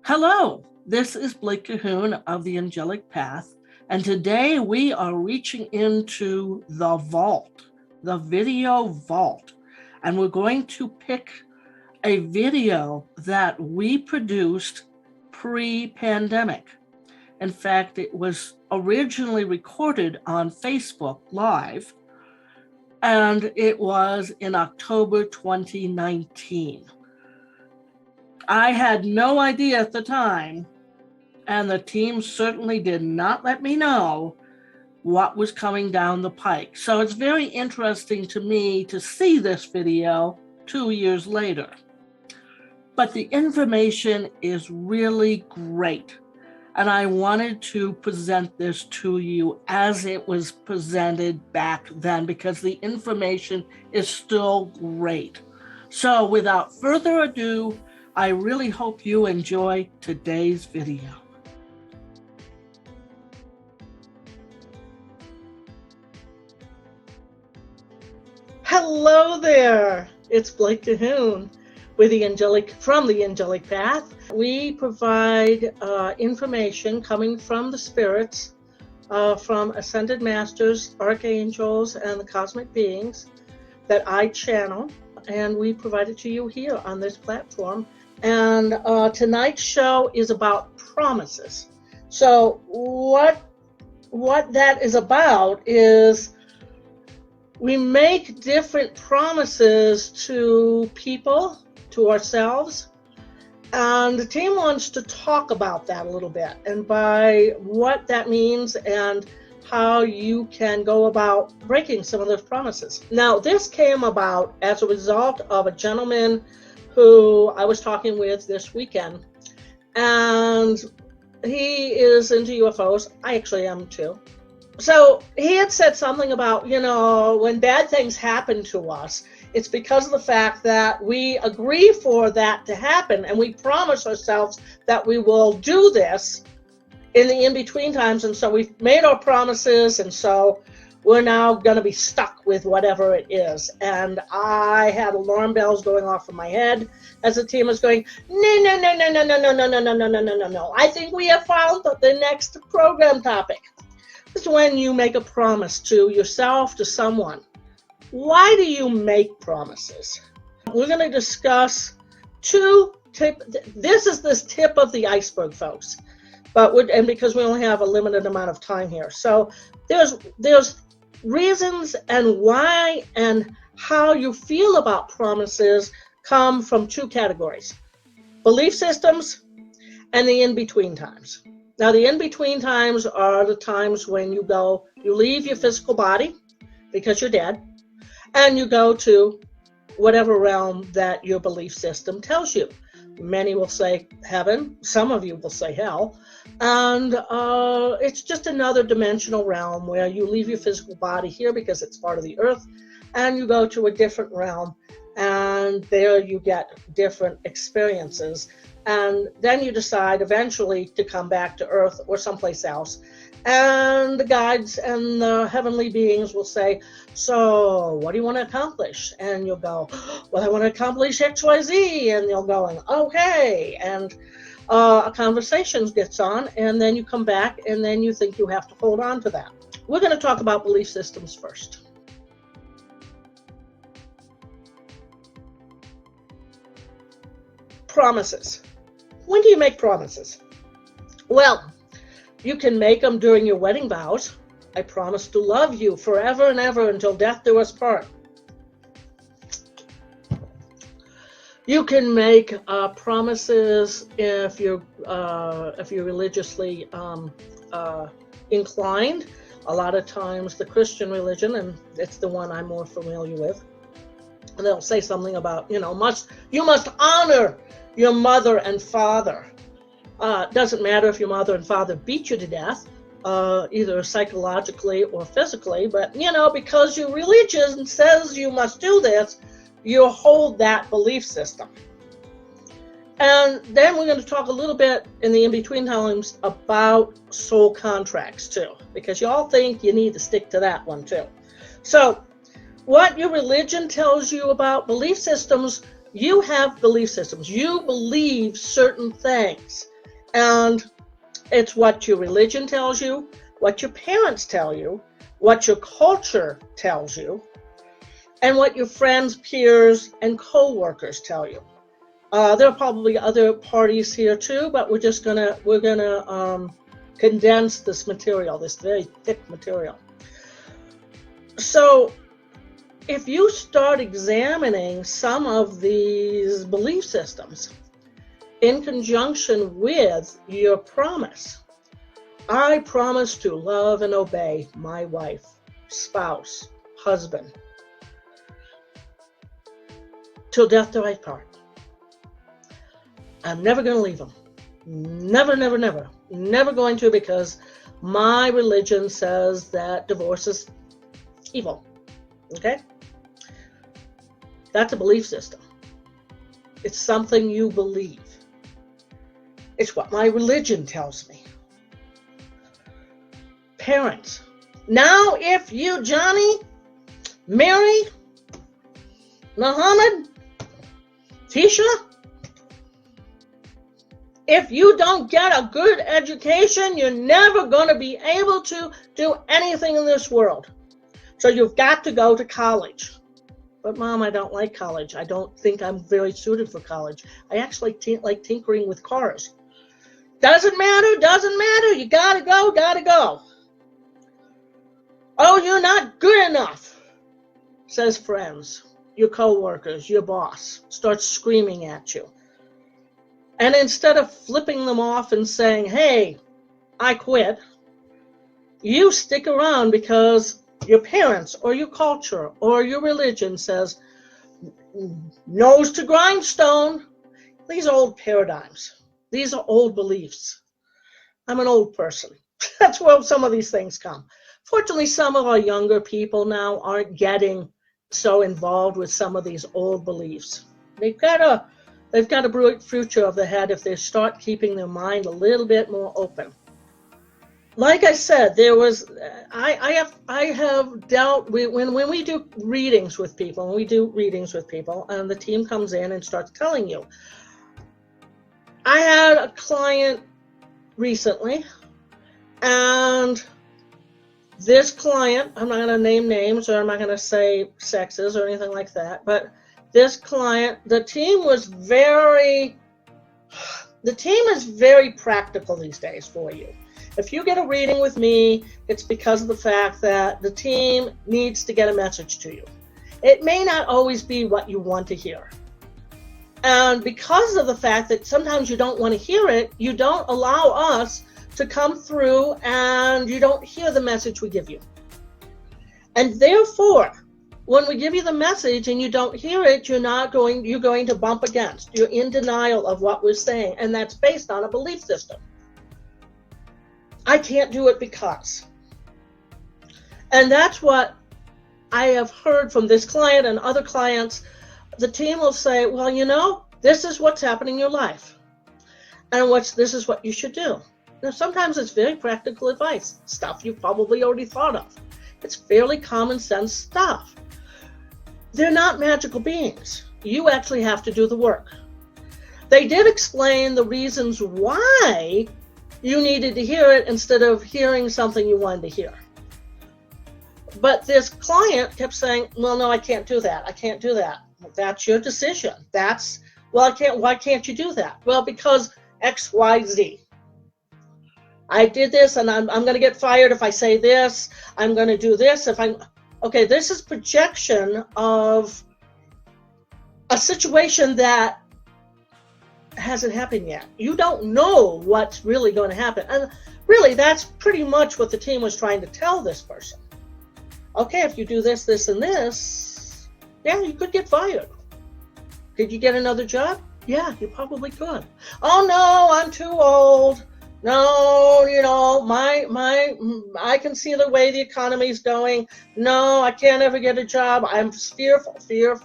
Hello, this is Blake Cahoon of the Angelic Path, and today we are reaching into the vault, the video vault, and we're going to pick a video that we produced pre-pandemic. In fact, it was originally recorded on Facebook Live, and it was in October 2019. I had no idea at the time, and the team certainly did not let me know what was coming down the pike. So it's very interesting to me to see this video 2 years later. But the information is really great, and I wanted to present this to you as it was presented back then because the information is still great. So without further ado, I really hope you enjoy today's video. Hello there, it's Blake Cahoon with the Angelic, from the Angelic Path. We provide information coming from the spirits, from ascended masters, archangels, and the cosmic beings that I channel, and we provide it to you here on this platform. And tonight's show is about promises. So what that is about is we make different promises to people, to ourselves, and the team wants to talk about that a little bit and by what that means and how you can go about breaking some of those promises. Now, this came about as a result of a gentleman who I was talking with this weekend, and he is into UFOs. I actually am too. So he had said something about, when bad things happen to us, it's because of the fact that we agree for that to happen, and we promise ourselves that we will do this in the in-between times, and so we've made our promises, and so we're now going to be stuck with whatever it is. And I had alarm bells going off in my head as the team was going, no. I think we have found the next program topic. This is when you make a promise to yourself, to someone. Why do you make promises? We're going to discuss this is this tip of the iceberg, folks. And because we only have a limited amount of time here. So there's reasons and why and how you feel about promises come from two categories: belief systems and the in-between times. Now, the in-between times are the times when you leave your physical body because you're dead, and you go to whatever realm that your belief system tells you. Many will say heaven, some of you will say hell, and it's just another dimensional realm where you leave your physical body here because it's part of the earth, and you go to a different realm, and there you get different experiences, and then you decide eventually to come back to earth or someplace else, and the guides and the heavenly beings will say, so what do you want to accomplish? And you'll go, well, I want to accomplish XYZ, and you'll go, okay, and a conversation gets on, and then you come back, and then you think you have to hold on to that. We're going to talk about belief systems first. Promises. When do you make promises? Well, you can make them during your wedding vows. I promise to love you forever and ever until death do us part. You can make promises if you're religiously inclined. A lot of times the Christian religion, and it's the one I'm more familiar with, and they'll say something about, you must honor your mother and father. Doesn't matter if your mother and father beat you to death, either psychologically or physically, but because your religion says you must do this, you hold that belief system. And then we're going to talk a little bit in the in-between times about soul contracts too, because you all think you need to stick to that one too. So what your religion tells you about belief systems, you have belief systems. You believe certain things. And it's what your religion tells you, what your parents tell you, what your culture tells you, and what your friends, peers, and co-workers tell you. There are probably other parties here too, but we're gonna condense this material, this very thick material. So if you start examining some of these belief systems in conjunction with your promise, I promise to love and obey my wife, spouse, husband, till death do I part. I'm never going to leave him. Never, never, never. Never going to, because my religion says that divorce is evil. Okay? That's a belief system. It's something you believe. It's what my religion tells me. Parents. Now, if you, Johnny, Mary, Muhammad, Tisha, if you don't get a good education, you're never going to be able to do anything in this world. So you've got to go to college. But Mom, I don't like college. I don't think I'm very suited for college. I actually like tinkering with cars. Doesn't matter, doesn't matter. You gotta go, gotta go. Oh, you're not good enough, says friends, your co-workers, your boss, starts screaming at you. And instead of flipping them off and saying, hey, I quit, you stick around because your parents or your culture or your religion says, nose to grindstone. These are old paradigms. These are old beliefs. I'm an old person. That's where some of these things come. Fortunately, some of our younger people now aren't getting so involved with some of these old beliefs. They've got a bright future of the head if they start keeping their mind a little bit more open. Like I said, I have dealt with, when we do readings with people, and the team comes in and starts telling you. I had a client recently, and this client, I'm not going to name names, or I'm not going to say sexes or anything like that, but this client, the team is very practical these days for you. If you get a reading with me, it's because of the fact that the team needs to get a message to you. It may not always be what you want to hear. And because of the fact that sometimes you don't want to hear it, you don't allow us to come through and you don't hear the message we give you. And therefore, when we give you the message and you don't hear it, you're going to bump against. You're in denial of what we're saying, and that's based on a belief system. I can't do it because. And that's what I have heard from this client and other clients. The team will say, well, this is what's happening in your life. And this is what you should do. Now, sometimes it's very practical advice, stuff you've probably already thought of. It's fairly common sense stuff. They're not magical beings. You actually have to do the work. They did explain the reasons why you needed to hear it instead of hearing something you wanted to hear. But this client kept saying, well, no, I can't do that. I can't do that. Well, that's your decision. Why can't you do that? Well, because X, Y, Z. I did this and I'm going to get fired if I say this. I'm going to do this okay, this is projection of a situation that hasn't happened yet. You don't know what's really going to happen. And really, that's pretty much what the team was trying to tell this person. Okay, if you do this, this, and this, yeah, you could get fired. Could you get another job? Yeah, you probably could. Oh no, I'm too old. No, I can see the way the economy's going. No, I can't ever get a job. I'm fearful, fear.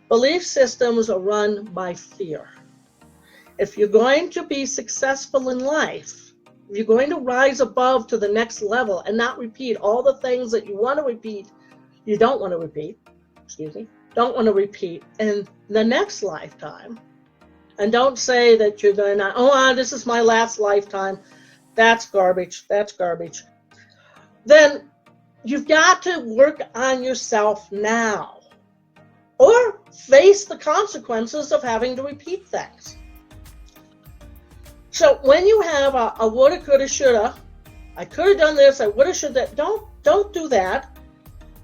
Belief systems are run by fear. If you're going to be successful in life, if you're going to rise above to the next level and not repeat all the things that you want to repeat, don't want to repeat in the next lifetime, And don't say that you're going to, this is my last lifetime. That's garbage. That's garbage. Then you've got to work on yourself now, or face the consequences of having to repeat things. So when you have a woulda, coulda, shoulda, I could have done this, I would have, should that, don't do that.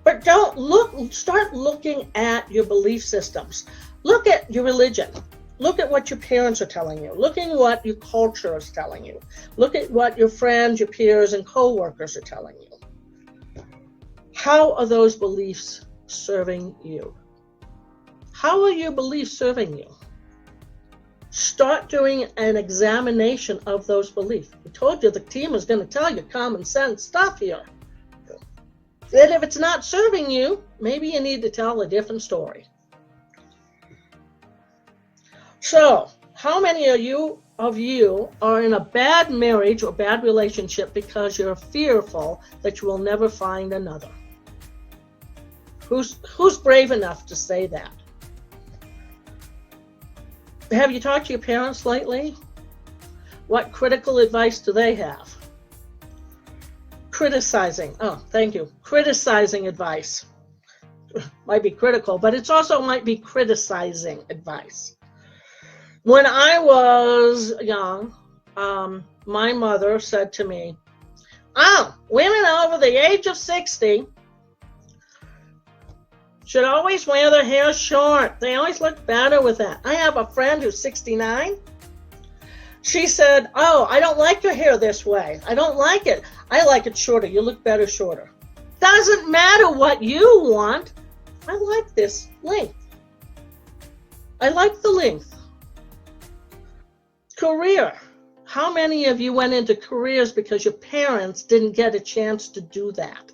But start looking at your belief systems. Look at your religion. Look at what your parents are telling you. Look at what your culture is telling you. Look at what your friends, your peers, and co-workers are telling you. How are those beliefs serving you? How are your beliefs serving you? Start doing an examination of those beliefs. I told you the team is going to tell you common sense stuff here. And if it's not serving you, maybe you need to tell a different story. So, how many of you are in a bad marriage or bad relationship because you're fearful that you will never find another? Who's brave enough to say that? Have you talked to your parents lately? What critical advice do they have? Criticizing. Oh, thank you. Criticizing advice. Might be critical, but it also might be criticizing advice. When I was young, my mother said to me, women over the age of 60 should always wear their hair short. They always look better with that. I have a friend who's 69. She said, I don't like your hair this way. I don't like it. I like it shorter. You look better shorter. Doesn't matter what you want. I like this length. I like the length. Career. How many of you went into careers because your parents didn't get a chance to do that?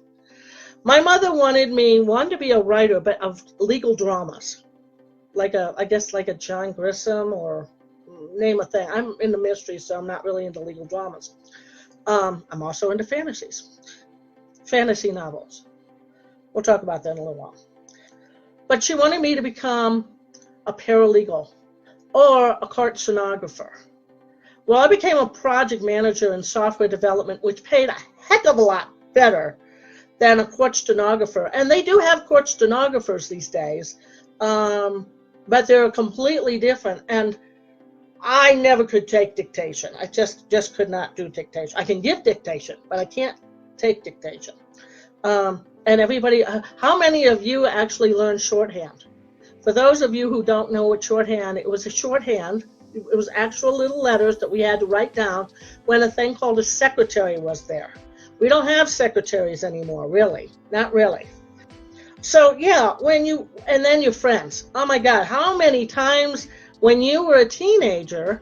My mother wanted me, to be a writer, but of legal dramas. I guess like a John Grisham or name a thing. I'm into mystery, so I'm not really into legal dramas. I'm also into fantasy novels. We'll talk about that in a little while. But she wanted me to become a paralegal or a court stenographer. Well, I became a project manager in software development, which paid a heck of a lot better than a court stenographer. And they do have court stenographers these days, but they're completely different. And I never could take dictation. I just could not do dictation. I can give dictation, but I can't take dictation. And everybody, how many of you actually learned shorthand? For those of you who don't know what shorthand, it was a shorthand. It was actual little letters that we had to write down when a thing called a secretary was there. We don't have secretaries anymore, really. Not really. So yeah, and then your friends. Oh my God, how many times when you were a teenager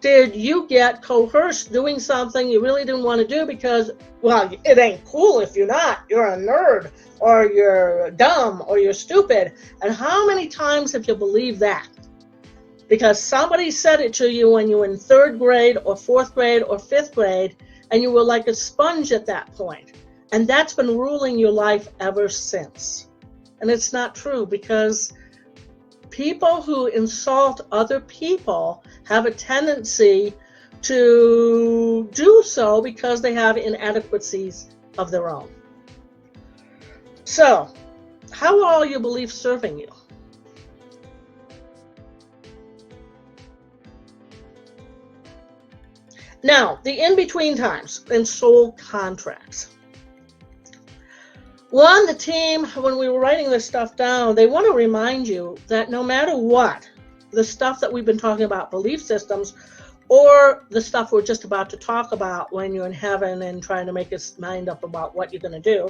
did you get coerced doing something you really didn't want to do because, well, it ain't cool if you're not. You're a nerd, or you're dumb, or you're stupid. And how many times have you believed that? Because somebody said it to you when you were in 3rd grade or 4th grade or 5th grade, and you were like a sponge at that point. And that's been ruling your life ever since. And it's not true, because people who insult other people have a tendency to do so because they have inadequacies of their own. So, how are all your beliefs serving you? Now, the in-between times and soul contracts. One, the team, when we were writing this stuff down, they want to remind you that no matter what, the stuff that we've been talking about, belief systems, or the stuff we're just about to talk about when you're in heaven and trying to make your mind up about what you're going to do,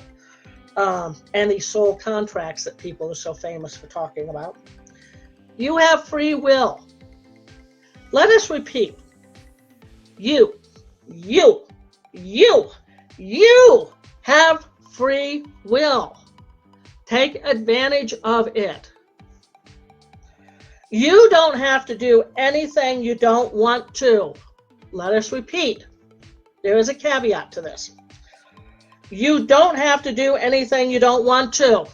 and these soul contracts that people are so famous for talking about, you have free will. Let us repeat. You have free will. Take advantage of it. You don't have to do anything you don't want to. Let us repeat. There is a caveat to this. You don't have to do anything you don't want to.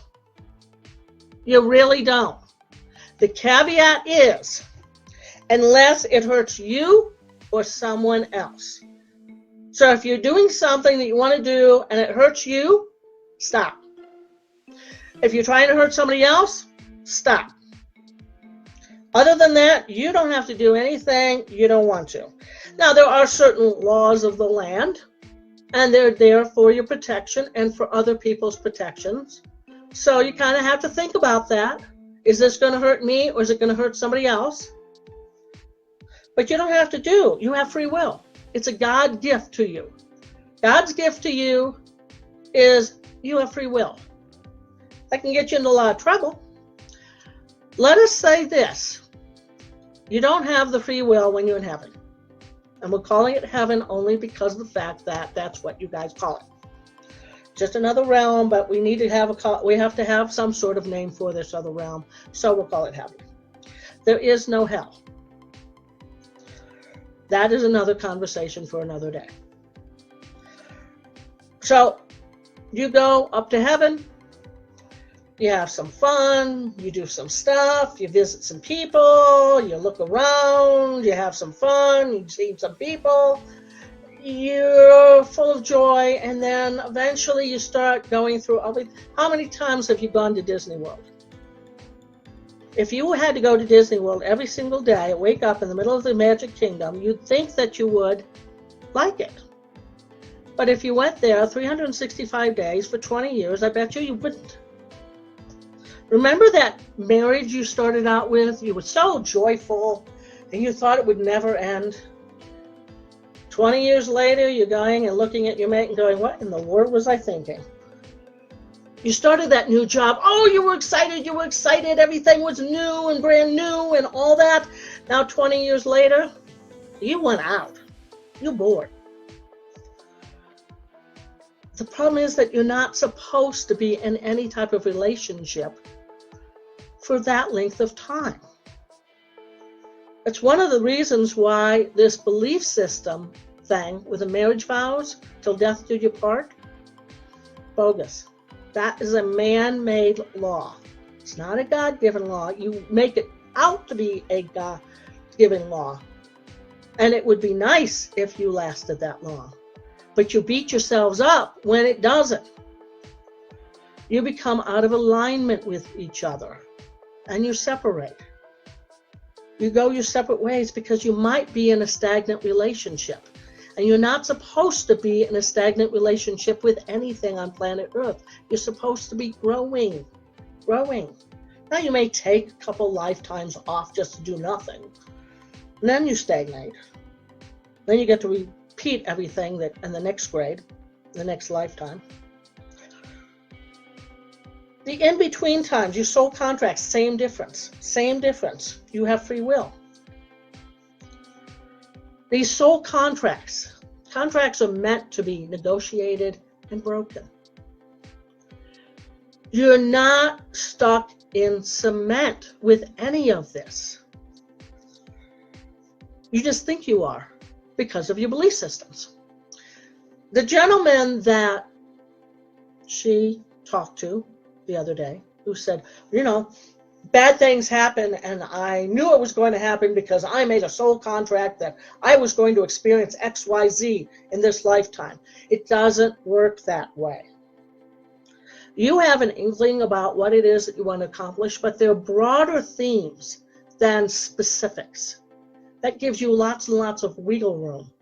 You really don't. The caveat is, unless it hurts you or someone else. So if you're doing something that you want to do and it hurts you, stop. If you're trying to hurt somebody else, stop. Other than that, you don't have to do anything you don't want to. Now, there are certain laws of the land, and they're there for your protection and for other people's protections. So you kind of have to think about that. Is this going to hurt me or is it going to hurt somebody else? But you don't have to do. You have free will. It's a God gift to you. God's gift to you is you have free will. That can get you into a lot of trouble. Let us say this. You don't have the free will when you're in heaven. And we're calling it heaven only because of the fact that that's what you guys call it. Just another realm, but we have to have some sort of name for this other realm, so we'll call it heaven. There is no hell. That is another conversation for another day. So you go up to heaven, you have some fun, you do some stuff, you visit some people, you look around, you have some fun, you see some people, you're full of joy, and then eventually you start going through, how many times have you gone to Disney World? If you had to go to Disney World every single day, wake up in the middle of the Magic Kingdom, you'd think that you would like it. But if you went there 365 days for 20 years, I bet you wouldn't. Remember that marriage you started out with? You were so joyful and you thought it would never end. 20 years later, you're going and looking at your mate and going, what in the world was I thinking? You started that new job. Oh, you were excited. Everything was new and brand new and all that. Now, 20 years later, you went out. You're bored. The problem is that you're not supposed to be in any type of relationship for that length of time. It's one of the reasons why this belief system thing with the marriage vows, till death do you part, bogus. That is a man-made law. It's not a God-given law. You make it out to be a God-given law. And it would be nice if you lasted that long. But you beat yourselves up when it doesn't. You become out of alignment with each other. And you separate. You go your separate ways because you might be in a stagnant relationship. And you're not supposed to be in a stagnant relationship with anything on planet Earth. You're supposed to be growing. Now you may take a couple lifetimes off just to do nothing. And then you stagnate. Then you get to repeat everything that in the next grade, the next lifetime. The in-between times, your soul contracts, same difference. You have free will. These soul contracts are meant to be negotiated and broken. You're not stuck in cement with any of this. You just think you are because of your belief systems. The gentleman that she talked to the other day, who said, bad things happen, and I knew it was going to happen because I made a soul contract that I was going to experience XYZ in this lifetime. It doesn't work that way. You have an inkling about what it is that you want to accomplish, but there are broader themes than specifics. That gives you lots and lots of wiggle room.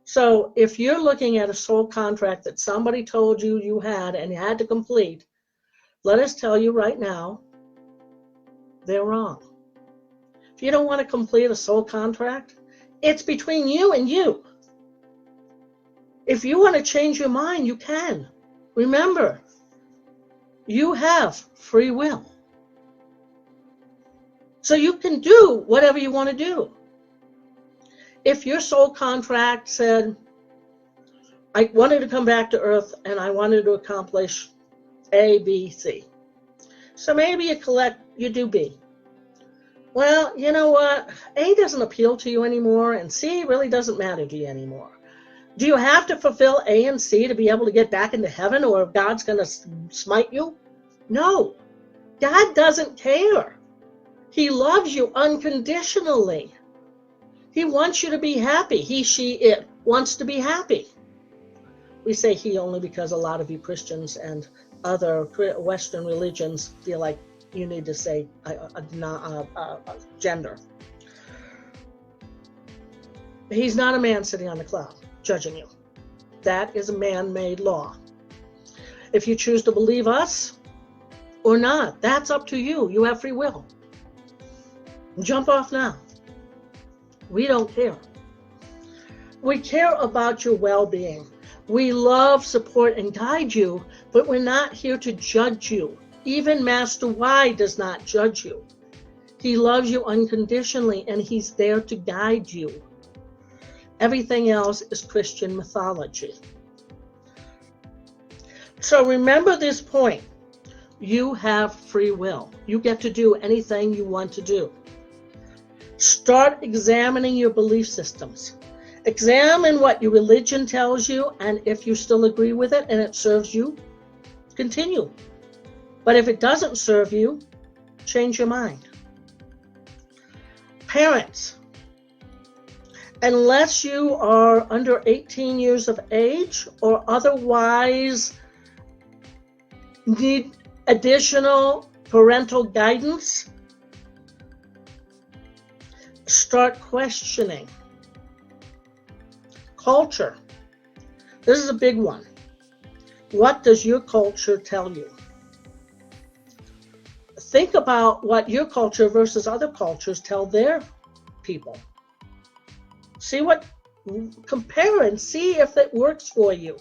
So if you're looking at a soul contract that somebody told you you had and you had to complete, let us tell you right now, they're wrong. If you don't want to complete a soul contract, it's between you and you. If you want to change your mind, you can. Remember, you have free will. So you can do whatever you want to do. If your soul contract said, I wanted to come back to Earth and I wanted to accomplish A, B, C. So maybe you do B. Well, you know what? A doesn't appeal to you anymore, and C really doesn't matter to you anymore. Do you have to fulfill A and C to be able to get back into heaven, or if God's going to smite you? No. God doesn't care. He loves you unconditionally. He wants you to be happy. He, she, it wants to be happy. We say he only because a lot of you Christians and other Western religions feel like you need to say a gender. He's not a man sitting on the cloud judging you. That is a man-made law. If you choose to believe us or not, that's up to you. You have free will. Jump off now. We don't care. We care about your well-being. We love, support, and guide you, but we're not here to judge you. Even Master Y does not judge you. He loves you unconditionally, and he's there to guide you. Everything else is Christian mythology. So remember this point. You have free will. You get to do anything you want to do. Start examining your belief systems. Examine what your religion tells you, and if you still agree with it and it serves you, continue. But if it doesn't serve you, change your mind. Parents, unless you are under 18 years of age or otherwise need additional parental guidance, start questioning. Culture. This is a big one. What does your culture tell you? Think about what your culture versus other cultures tell their people. Compare and see if it works for you.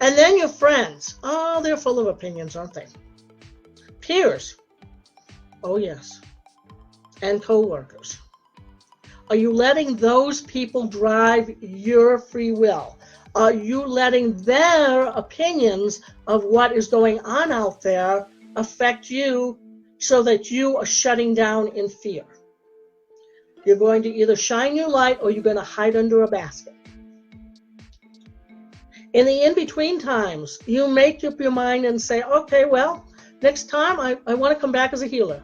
And then your friends. Oh, they're full of opinions, aren't they? Peers. Oh, yes. And co-workers. Are you letting those people drive your free will? Are you letting their opinions of what is going on out there affect you so that you are shutting down in fear? You're going to either shine your light or you're going to hide under a basket. In the in-between times, you make up your mind and say, okay, well, next time I want to come back as a healer.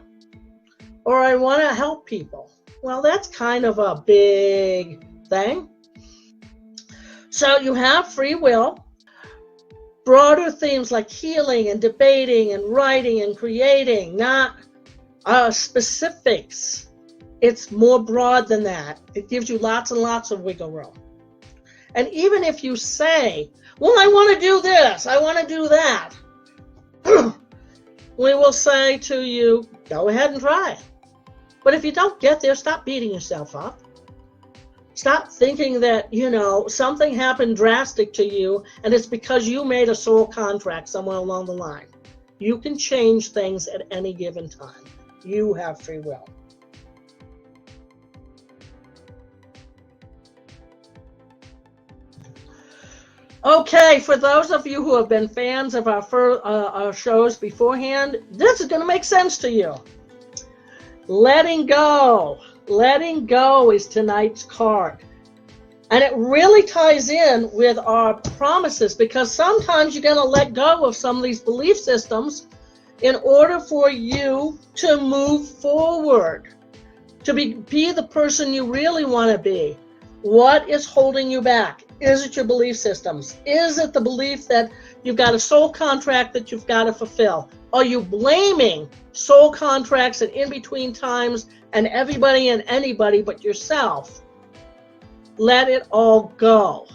Or I want to help people. Well, that's kind of a big thing. So you have free will. Broader themes like healing and debating and writing and creating, not specifics. It's more broad than that. It gives you lots and lots of wiggle room. And even if you say, well, I want to do this, I want to do that, we will say to you, go ahead and try. But if you don't get there, stop beating yourself up. Stop thinking that, something happened drastic to you and it's because you made a soul contract somewhere along the line. You can change things at any given time. You have free will. Okay, for those of you who have been fans of our shows beforehand, this is going to make sense to you. Letting go. Letting go is tonight's card. And it really ties in with our promises because sometimes you're going to let go of some of these belief systems in order for you to move forward, to be the person you really want to be. What is holding you back? Is it your belief systems? Is it the belief that you've got a soul contract that you've got to fulfill? Are you blaming soul contracts at in-between times and everybody and anybody but yourself? Let it all go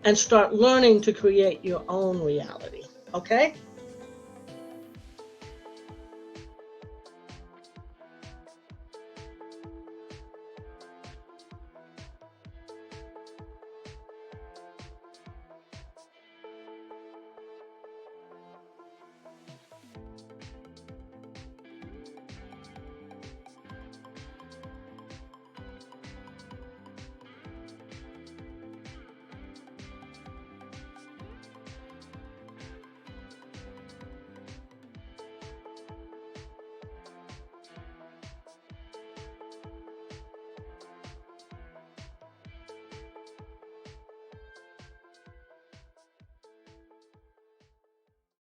and start learning to create your own reality, okay?